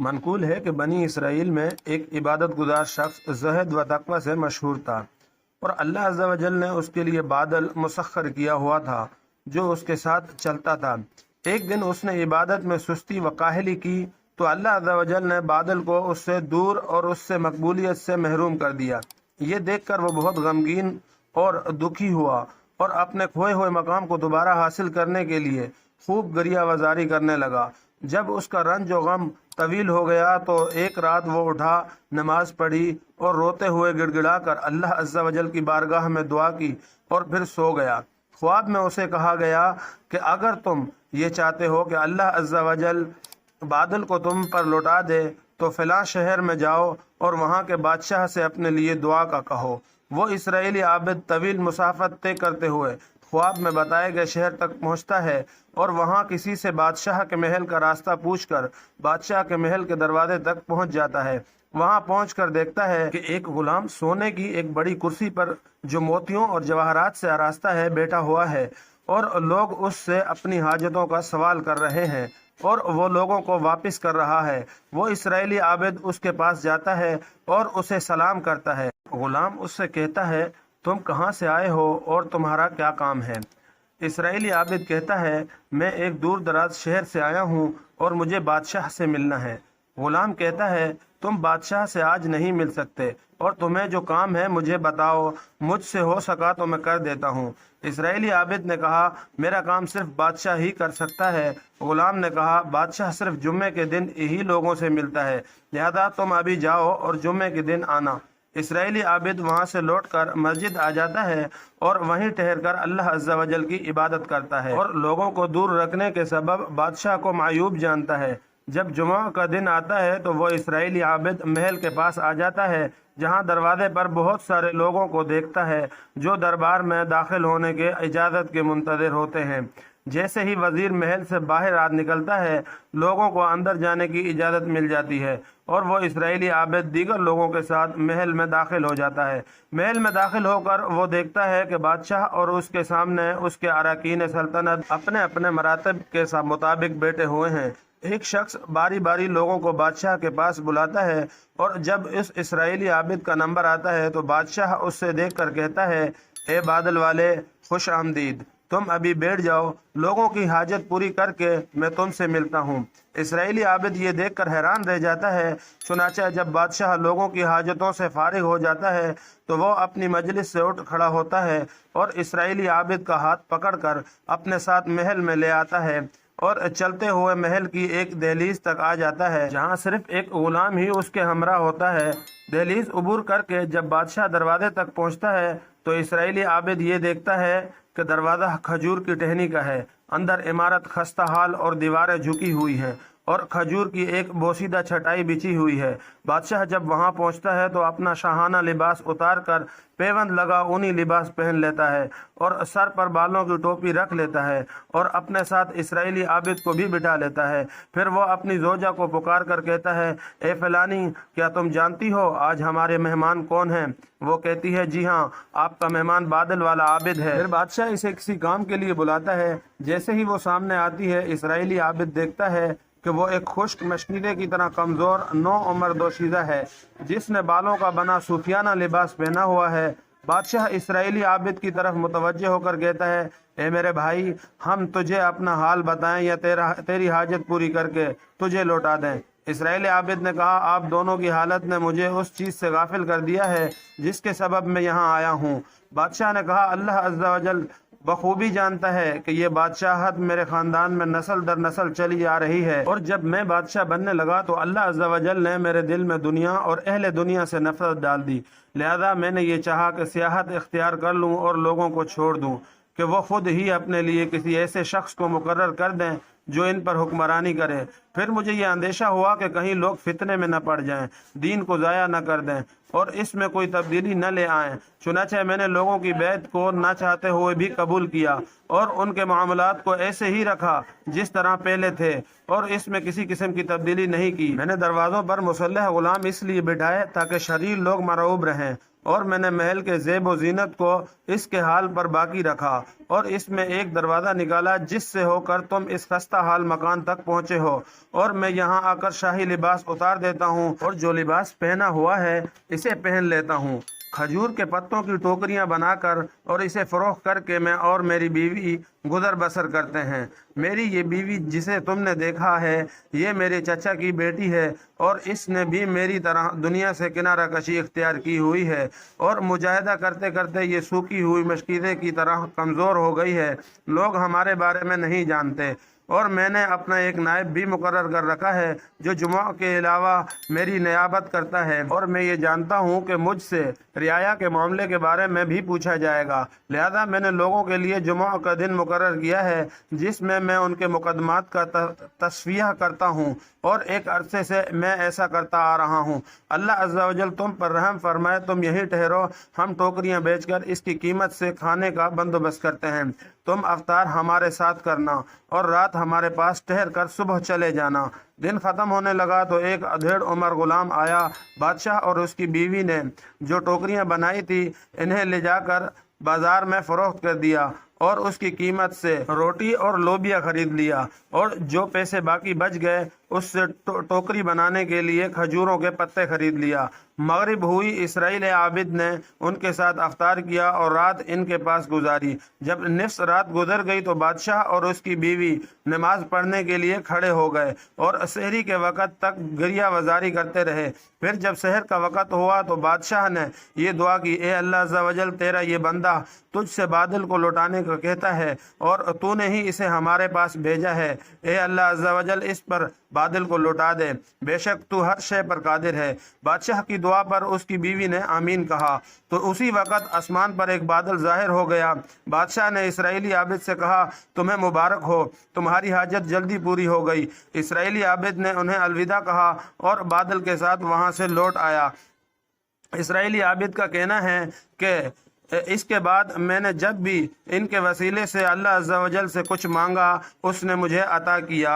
منقول ہے کہ بنی اسرائیل میں ایک عبادت گزار شخص زہد و تقوی سے مشہور تھا، اور اللہ عز و جل نے اس کے لیے بادل مسخر کیا ہوا تھا جو اس کے ساتھ چلتا تھا۔ ایک دن اس نے عبادت میں سستی و کاہلی کی تو اللہ عز و جل نے بادل کو اس سے دور اور اس سے مقبولیت سے محروم کر دیا۔ یہ دیکھ کر وہ بہت غمگین اور دکھی ہوا اور اپنے کھوئے ہوئے مقام کو دوبارہ حاصل کرنے کے لیے خوب گریہ وزاری کرنے لگا۔ جب اس کا رنج و غم طویل ہو گیا تو ایک رات وہ اٹھا، نماز پڑھی اور روتے ہوئے گڑ گڑا کر اللہ عز و جل کی بارگاہ میں دعا کی اور پھر سو گیا۔ خواب میں اسے کہا گیا کہ اگر تم یہ چاہتے ہو کہ اللہ عز و جل بادل کو تم پر لوٹا دے تو فلاں شہر میں جاؤ اور وہاں کے بادشاہ سے اپنے لیے دعا کا کہو۔ وہ اسرائیلی عابد طویل مسافت طے کرتے ہوئے خواب میں بتائے گئے شہر تک پہنچتا ہے اور وہاں کسی سے بادشاہ کے محل کا راستہ پوچھ کر بادشاہ کے محل کے دروازے تک پہنچ جاتا ہے۔ وہاں پہنچ کر دیکھتا ہے کہ ایک غلام سونے کی ایک بڑی کرسی پر جو موتیوں اور جواہرات سے آراستہ ہے بیٹھا ہوا ہے، اور لوگ اس سے اپنی حاجتوں کا سوال کر رہے ہیں اور وہ لوگوں کو واپس کر رہا ہے۔ وہ اسرائیلی عابد اس کے پاس جاتا ہے اور اسے سلام کرتا ہے۔ غلام اس سے کہتا ہے، تم کہاں سے آئے ہو اور تمہارا کیا کام ہے؟ اسرائیلی عابد کہتا ہے، میں ایک دور دراز شہر سے آیا ہوں اور مجھے بادشاہ سے ملنا ہے۔ غلام کہتا ہے، تم بادشاہ سے آج نہیں مل سکتے اور تمہیں جو کام ہے مجھے بتاؤ، مجھ سے ہو سکا تو میں کر دیتا ہوں۔ اسرائیلی عابد نے کہا، میرا کام صرف بادشاہ ہی کر سکتا ہے۔ غلام نے کہا، بادشاہ صرف جمعے کے دن ہی لوگوں سے ملتا ہے، لہذا تم ابھی جاؤ اور جمعے کے دن آنا۔ اسرائیلی عابد وہاں سے لوٹ کر مسجد آ جاتا ہے اور وہیں ٹھہر کر اللہ عز و جل کی عبادت کرتا ہے اور لوگوں کو دور رکھنے کے سبب بادشاہ کو معیوب جانتا ہے۔ جب جمعہ کا دن آتا ہے تو وہ اسرائیلی عابد محل کے پاس آ جاتا ہے، جہاں دروازے پر بہت سارے لوگوں کو دیکھتا ہے جو دربار میں داخل ہونے کے اجازت کے منتظر ہوتے ہیں۔ جیسے ہی وزیر محل سے باہر نکلتا ہے، لوگوں کو اندر جانے کی اجازت مل جاتی ہے اور وہ اسرائیلی عابد دیگر لوگوں کے ساتھ محل میں داخل ہو جاتا ہے۔ محل میں داخل ہو کر وہ دیکھتا ہے کہ بادشاہ اور اس کے سامنے اس کے اراکین سلطنت اپنے اپنے مراتب کے مطابق بیٹھے ہوئے ہیں۔ ایک شخص باری باری لوگوں کو بادشاہ کے پاس بلاتا ہے، اور جب اس اسرائیلی عابد کا نمبر آتا ہے تو بادشاہ اس سے دیکھ کر کہتا ہے، اے بادل والے، خوش آمدید، تم ابھی بیٹھ جاؤ، لوگوں کی حاجت پوری کر کے میں تم سے ملتا ہوں۔ اسرائیلی عابد یہ دیکھ کر حیران رہ جاتا ہے۔ چنانچہ جب بادشاہ لوگوں کی حاجتوں سے فارغ ہو جاتا ہے تو وہ اپنی مجلس سے اٹھ کھڑا ہوتا ہے اور اسرائیلی عابد کا ہاتھ پکڑ کر اپنے ساتھ محل میں لے آتا ہے اور چلتے ہوئے محل کی ایک دہلیز تک آ جاتا ہے جہاں صرف ایک غلام ہی اس کے ہمراہ ہوتا ہے۔ دہلیز عبور کر کے جب بادشاہ دروازے تک پہنچتا ہے تو اسرائیلی عابد یہ دیکھتا ہے کہ دروازہ کھجور کی ٹہنی کا ہے، اندر عمارت خستہ حال اور دیواریں جھکی ہوئی ہیں اور کھجور کی ایک بوسیدہ چھٹائی بچھی ہوئی ہے۔ بادشاہ جب وہاں پہنچتا ہے تو اپنا شاہانہ لباس اتار کر پیوند لگا اونی لباس پہن لیتا ہے اور سر پر بالوں کی ٹوپی رکھ لیتا ہے اور اپنے ساتھ اسرائیلی عابد کو بھی بٹھا لیتا ہے۔ پھر وہ اپنی زوجہ کو پکار کر کہتا ہے، اے فلانی، کیا تم جانتی ہو آج ہمارے مہمان کون ہیں؟ وہ کہتی ہے، جی ہاں، آپ کا مہمان بادل والا عابد ہے۔ پھر بادشاہ اسے کسی کام کے لیے بلاتا ہے۔ جیسے ہی وہ سامنے آتی ہے، اسرائیلی عابد دیکھتا ہے کہ وہ ایک خشک مشکیزے کی طرح کمزور نو عمر دوشیزہ ہے جس نے بالوں کا بنا صوفیانہ لباس پہنا ہوا ہے۔ بادشاہ اسرائیلی عابد کی طرف متوجہ ہو کر کہتا ہے، اے میرے بھائی، ہم تجھے اپنا حال بتائیں یا تیری حاجت پوری کر کے تجھے لوٹا دیں؟ اسرائیلی عابد نے کہا، آپ دونوں کی حالت نے مجھے اس چیز سے غافل کر دیا ہے جس کے سبب میں یہاں آیا ہوں۔ بادشاہ نے کہا، اللہ عز و جل بخوبی جانتا ہے کہ یہ بادشاہت میرے خاندان میں نسل در نسل چلی آ رہی ہے، اور جب میں بادشاہ بننے لگا تو اللہ عز و جل نے میرے دل میں دنیا اور اہل دنیا سے نفرت ڈال دی، لہذا میں نے یہ چاہا کہ سیاحت اختیار کر لوں اور لوگوں کو چھوڑ دوں کہ وہ خود ہی اپنے لیے کسی ایسے شخص کو مقرر کر دیں جو ان پر حکمرانی کرے۔ پھر مجھے یہ اندیشہ ہوا کہ کہیں لوگ فتنے میں نہ پڑ جائیں، دین کو ضائع نہ کر دیں، اور اس میں کوئی تبدیلی نہ لے آئیں۔ چنانچہ میں نے لوگوں کی بیعت کو نہ چاہتے ہوئے بھی قبول کیا اور ان کے معاملات کو ایسے ہی رکھا جس طرح پہلے تھے، اور اس میں کسی قسم کی تبدیلی نہیں کی۔ میں نے دروازوں پر مسلح غلام اس لیے بٹھائے تاکہ شریر لوگ مرعوب رہیں، اور میں نے محل کے زیب و زینت کو اس کے حال پر باقی رکھا، اور اس میں ایک دروازہ نکالا جس سے ہو کر تم اس خستہ حال مکان تک پہنچے ہو، اور میں یہاں آ کر شاہی لباس اتار دیتا ہوں اور جو لباس پہنا ہوا ہے اسے پہن لیتا ہوں۔ کھجور کے پتوں کی ٹوکریاں بنا کر اور اسے فروخت کر کے میں اور میری بیوی گزر بسر کرتے ہیں۔ میری یہ بیوی جسے تم نے دیکھا ہے یہ میرے چچا کی بیٹی ہے، اور اس نے بھی میری طرح دنیا سے کنارہ کشی اختیار کی ہوئی ہے، اور مجاہدہ کرتے کرتے یہ سوکھی ہوئی مشکیزے کی طرح کمزور ہو گئی ہے۔ لوگ ہمارے بارے میں نہیں جانتے، اور میں نے اپنا ایک نائب بھی مقرر کر رکھا ہے جو جمعہ کے علاوہ میری نیابت کرتا ہے، اور میں یہ جانتا ہوں کہ مجھ سے رعایا کے معاملے کے بارے میں بھی پوچھا جائے گا، لہذا میں نے لوگوں کے لیے جمعہ کا دن مقرر کیا ہے جس میں میں ان کے مقدمات کا تصفیہ کرتا ہوں، اور ایک عرصے سے میں ایسا کرتا آ رہا ہوں۔ اللہ عز و جل تم پر رحم فرمائے، تم یہیں ٹھہرو، ہم ٹوکریاں بیچ کر اس کی قیمت سے کھانے کا بندوبست کرتے ہیں، تم افطار ہمارے ساتھ کرنا اور رات ہمارے پاس ٹھہر کر صبح چلے جانا۔ دن ختم ہونے لگا تو ایک ادھیڑ عمر غلام آیا۔ بادشاہ اور اس کی بیوی نے جو ٹوکریاں بنائی تھی انہیں لے جا کر بازار میں فروخت کر دیا، اور اس کی قیمت سے روٹی اور لوبیا خرید لیا، اور جو پیسے باقی بچ گئے اس سے ٹوکری بنانے کے لیے کھجوروں کے پتے خرید لیا۔ مغرب ہوئی، اسرائیل عابد نے ان کے ساتھ افطار کیا اور رات ان کے پاس گزاری۔ جب نصف رات گزر گئی تو بادشاہ اور اس کی بیوی نماز پڑھنے کے لیے کھڑے ہو گئے اور سحری کے وقت تک گریہ وزاری کرتے رہے۔ پھر جب سحر کا وقت ہوا تو بادشاہ نے یہ دعا کی، اے اللہ عز و جل، تیرا یہ بندہ تجھ سے بادل کو لوٹانے کا کہتا ہے اور تو نے ہی اسے ہمارے پاس بھیجا ہے۔ اے اللہ عز و جل، اس پر بادل کو لوٹا دے، بے شک تو ہر شے پر قادر ہے۔ بادشاہ کی دعا پر اس کی بیوی نے آمین کہا تو اسی وقت آسمان پر ایک بادل ظاہر ہو گیا۔ بادشاہ نے اسرائیلی عابد سے کہا، تمہیں مبارک ہو، تمہاری حاجت جلدی پوری ہو گئی۔ اسرائیلی عابد نے انہیں الوداع کہا اور بادل کے ساتھ وہاں سے لوٹ آیا۔ اسرائیلی عابد کا کہنا ہے کہ اس کے بعد میں نے جب بھی ان کے وسیلے سے اللہ عز و جل سے کچھ مانگا اس نے مجھے عطا کیا۔